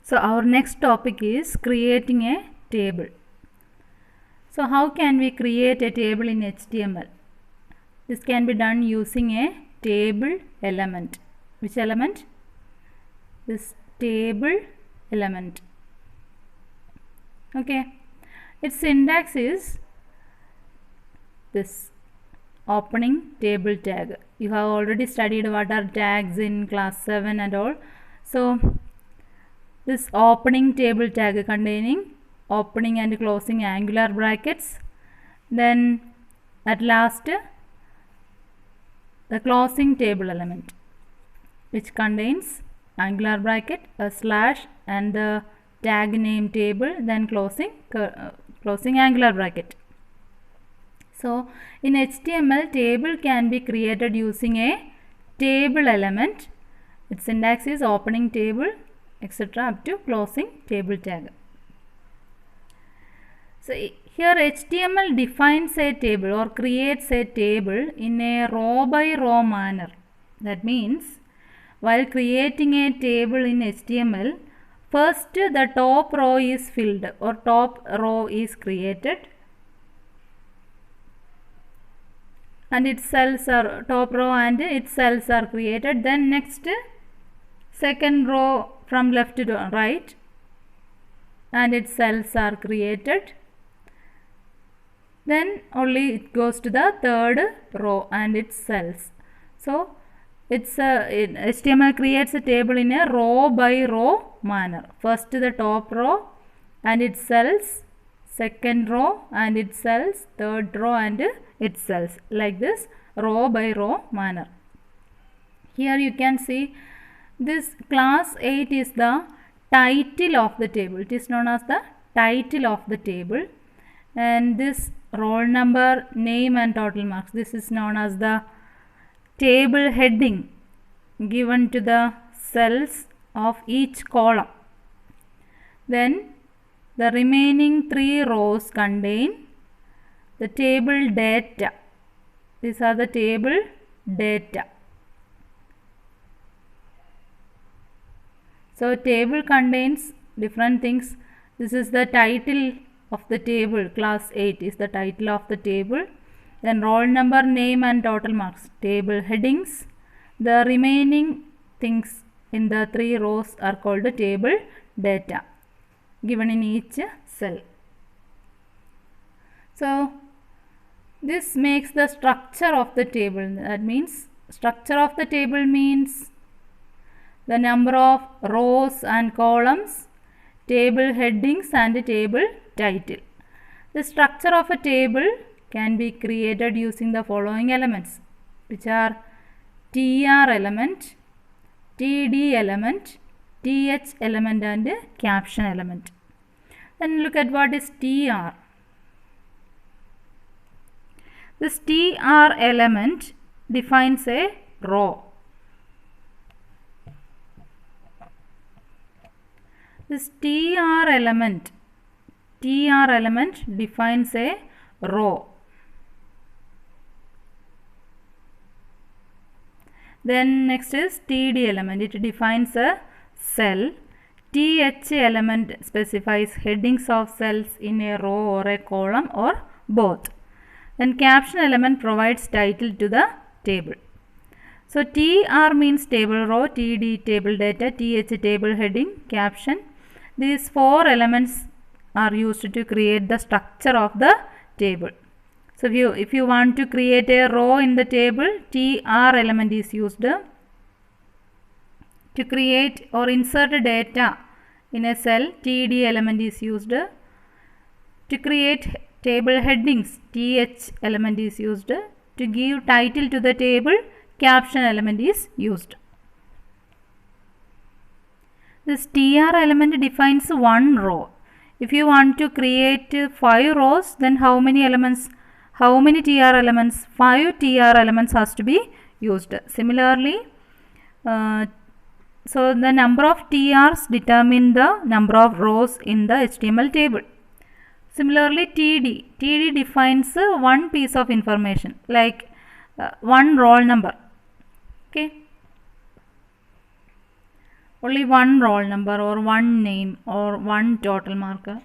So our next topic is creating a table. So how can we create a table in HTML? This can be done using a table element. Which element? This table element. Okay. Its syntax is this opening table tag. You have already studied what are tags in class 7 and all. So this opening table tag containing opening and closing angular brackets, then at last the closing table element which contains angular bracket, a slash and the tag name table, then closing angular bracket. So in HTML, table can be created using a table element. Its syntax is opening table, etc. up to closing table tag. So here HTML defines a table or creates a table in a row by row manner. That means while creating a table in HTML, first the top row is filled or top row is created and its cells are top row and its cells are created. Then next second row from left to right and its cells are created. Then only it goes to the third row and its cells. So HTML creates a table in a row by row manner. First the top row and its cells, second row and its cells, third row and its cells, like this row by row manner. Here you can see this class 8 is the title of the table. It is known as the title of the table, and this roll number, name and total marks, this is known as the table heading given to the cells of each column. Then the remaining 3 rows contain the table data. These are the table data. So table contains different things. This is the title of the table. Class 8 is the title of the table. Then roll number, name and total marks, table headings. The remaining things in the 3 rows are called the table data given in each cell. So this makes the structure of the table. That means structure of the table means the number of rows and columns, table headings and table title. The structure of a table can be created using the following elements, which are tr element, td element, th element and caption element. Then look at what is tr. This tr element defines a row. This tr element defines a row. Then next is td element. It defines a cell. Th element specifies headings of cells in a row or a column or both. Then caption element provides title to the table. So tr means table row, td table data, th table heading, caption. These 4 elements are used to create the structure of the table. So if you want to create a row in the table, tr element is used to create or insert data in a cell. Td element is used to create table headings. Th element is used to give title to the table. Caption element is used. This tr element defines one row. If you want to create 5 rows, then how many elements? How many tr elements? 5 tr elements has to be used. Similarly, so the number of trs determine the number of rows in the HTML table. Similarly, td defines one piece of information, like one roll number. Okay. only one roll number or one name or one total marker.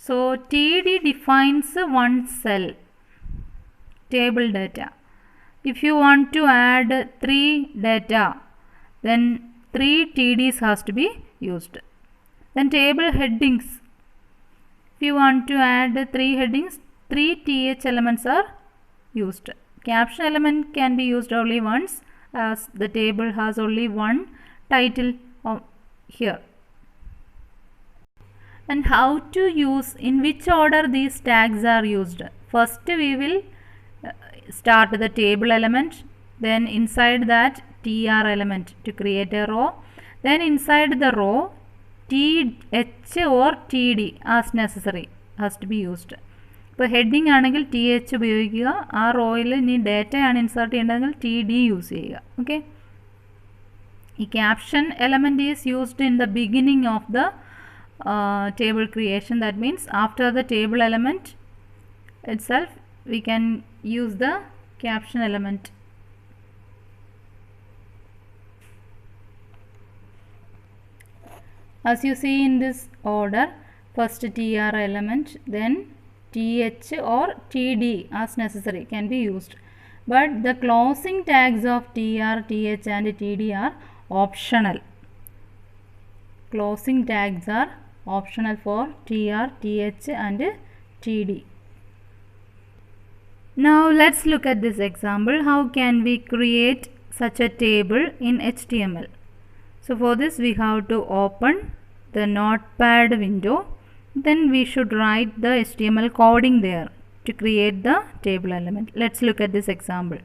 So TD defines one cell, table data. If you want to add 3 data, then 3 TDs has to be used. Then table headings. If you want to add 3 headings, 3 TH elements are used. Caption element can be used only once, as the table has only one title here. And how to use, in which order these tags are used. First we will start the table element, then inside that TR element to create a row, then inside the row TH or TD as necessary has to be used. ഇപ്പോൾ heading ആണെങ്കിൽ TH ഉപയോഗിക്കുക, ആ റോയിൽ ഇനി data ആണ് insert ചെയ്യേണ്ടതെങ്കിൽ TD use ചെയ്യുക. Okay, ഈ caption element is used in the beginning of the table creation. That means after the table element itself we can use the caption element. As you see in this order, first TR element, then TH or TD as necessary can be used, but the closing tags of TR, TH and TD are optional. Closing tags are optional for TR, TH and TD. Now let's look at this example. How can we create such a table in HTML? So for this we have to open the notepad window, then we should write the HTML coding there to create the table element. Let's look at this example.